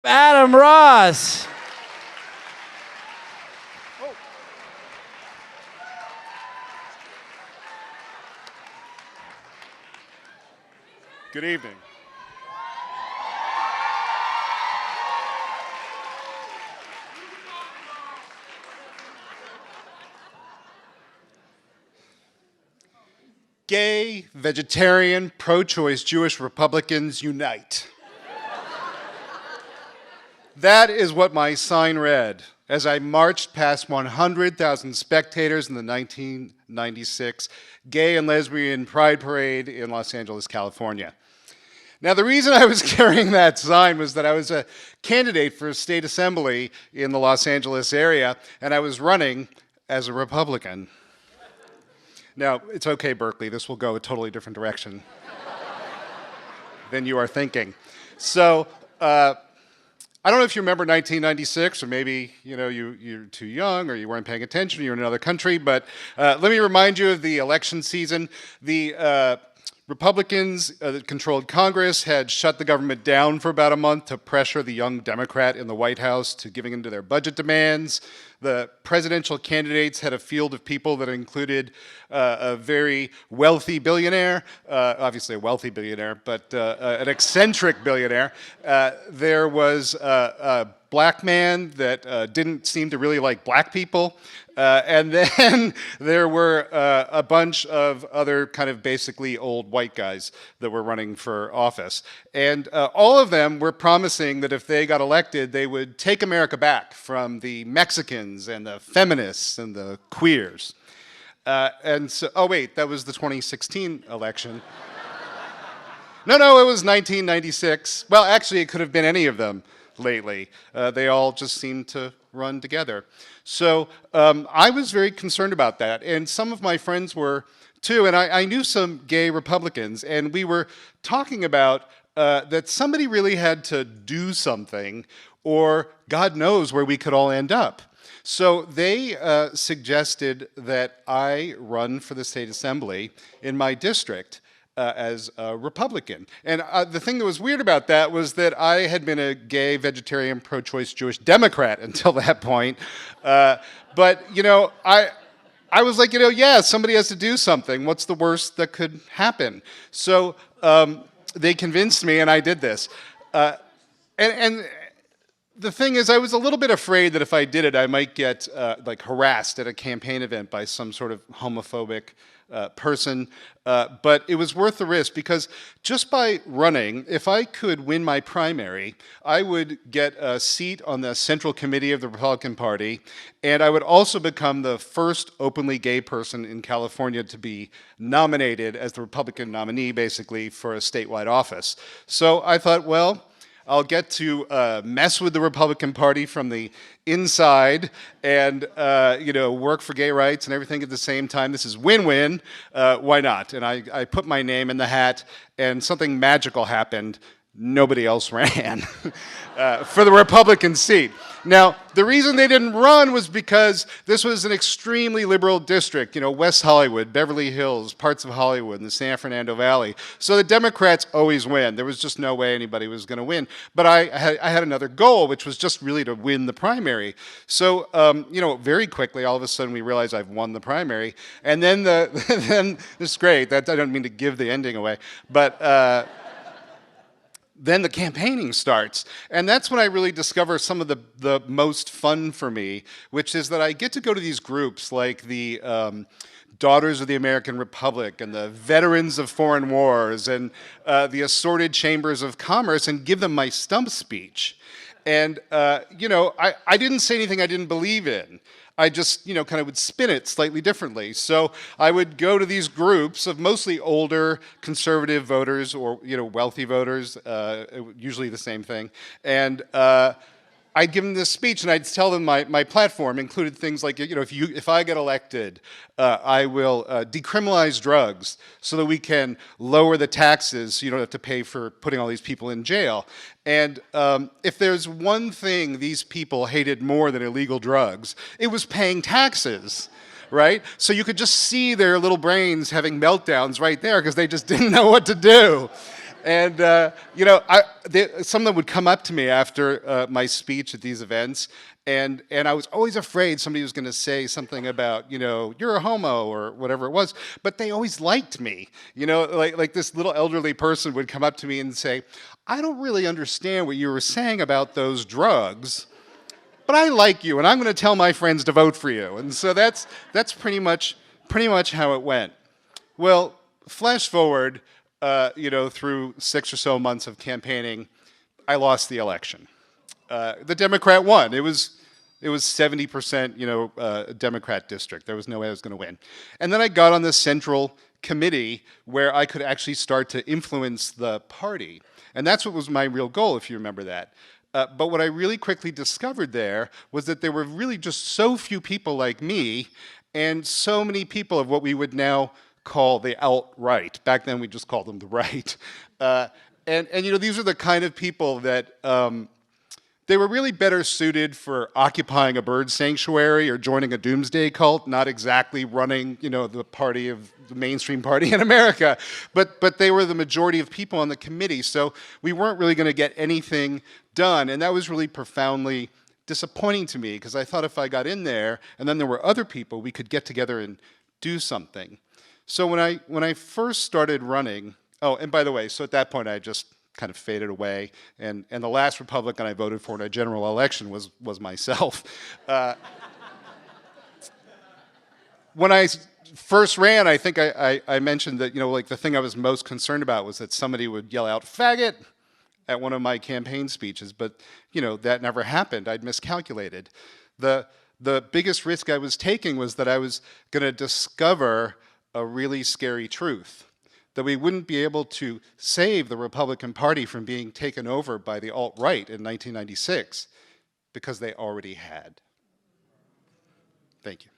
Adam Ross. Good evening. Gay, vegetarian, pro-choice Jewish Republicans unite. That is what my sign read as I marched past 100,000 spectators in the 1996 Gay and Lesbian Pride Parade in Los Angeles, California. Now, the reason I was carrying that sign was that I was a candidate for state assembly in the Los Angeles area, and I was running as a Republican. Now, it's okay, Berkeley, this will go a totally different direction than you are thinking. So, I don't know if you remember 1996, or maybe you're too young, or you weren't paying attention, you're in another country, but let me remind you of the election season. The Republicans that controlled Congress had shut the government down for about a month to pressure the young Democrat in the White House to giving in to their budget demands. The presidential candidates had a field of people that included a very wealthy billionaire, obviously a wealthy billionaire, but an eccentric billionaire. There was a black man that didn't seem to really like black people. And then there were a bunch of other kind of basically old white guys that were running for office. And all of them were promising that if they got elected, they would take America back from the Mexicans and the feminists and the queers. And so, oh wait, that was the 2016 election. No, it was 1996. Well, actually, it could have been any of them lately. They all just seemed to run together. So I was very concerned about that, and some of my friends were too, and I knew some gay Republicans, and we were talking about that somebody really had to do something, or God knows where we could all end up. So they suggested that I run for the state assembly in my district as a Republican. And the thing that was weird about that was that I had been a gay, vegetarian, pro-choice Jewish Democrat until that point. But, I was like, yeah, somebody has to do something. What's the worst that could happen? So they convinced me, and I did this. And the thing is, I was a little bit afraid that if I did it, I might get harassed at a campaign event by some sort of homophobic person, but it was worth the risk because just by running, if I could win my primary, I would get a seat on the Central Committee of the Republican Party, and I would also become the first openly gay person in California to be nominated as the Republican nominee, basically, for a statewide office. So I thought, well, I'll get to mess with the Republican Party from the inside and work for gay rights and everything at the same time. This is win-win. Why not? And I put my name in the hat, and something magical happened. Nobody else ran for the Republican seat. Now, the reason they didn't run was because this was an extremely liberal district, West Hollywood, Beverly Hills, parts of Hollywood, and the San Fernando Valley. So the Democrats always win. There was just no way anybody was going to win. But I had another goal, which was just really to win the primary. So, very quickly, all of a sudden, we realized I've won the primary. And then then this is great. I don't mean to give the ending away, but then the campaigning starts. And that's when I really discover some of the most fun for me, which is that I get to go to these groups like the Daughters of the American Republic and the Veterans of Foreign Wars and the Assorted Chambers of Commerce and give them my stump speech. And, I didn't say anything I didn't believe in. I just, kind of would spin it slightly differently. So I would go to these groups of mostly older conservative voters or, wealthy voters, usually the same thing. And I'd give them this speech and I'd tell them my platform included things like, if I get elected, I will decriminalize drugs so that we can lower the taxes so you don't have to pay for putting all these people in jail. And if there's one thing these people hated more than illegal drugs, it was paying taxes. Right? So you could just see their little brains having meltdowns right there because they just didn't know what to do. And some of them would come up to me after my speech at these events, and I was always afraid somebody was going to say something about, you're a homo or whatever it was. But they always liked me, like this little elderly person would come up to me and say, I don't really understand what you were saying about those drugs, but I like you, and I'm going to tell my friends to vote for you. And so that's pretty much how it went. Well, flash forward, through 6 or so months of campaigning, I lost the election. The Democrat won. It was 70%, Democrat district. There was no way I was going to win. And then I got on the central committee where I could actually start to influence the party. And that's what was my real goal, if you remember that. But what I really quickly discovered there was that there were really just so few people like me and so many people of what we would now call the alt-right. Back then we just called them the right. And these are the kind of people that they were really better suited for occupying a bird sanctuary or joining a doomsday cult, not exactly running, the party of the mainstream party in America. But they were the majority of people on the committee, so we weren't really going to get anything done. And that was really profoundly disappointing to me, because I thought if I got in there and then there were other people, we could get together and do something. So when I first started running, oh, and by the way, so at that point I just kind of faded away, and the last Republican I voted for in a general election was myself. When I first ran, I think I mentioned that, like the thing I was most concerned about was that somebody would yell out "faggot" at one of my campaign speeches, but that never happened. I'd miscalculated. The biggest risk I was taking was that I was going to discover a really scary truth, that we wouldn't be able to save the Republican Party from being taken over by the alt-right in 1996, because they already had. Thank you.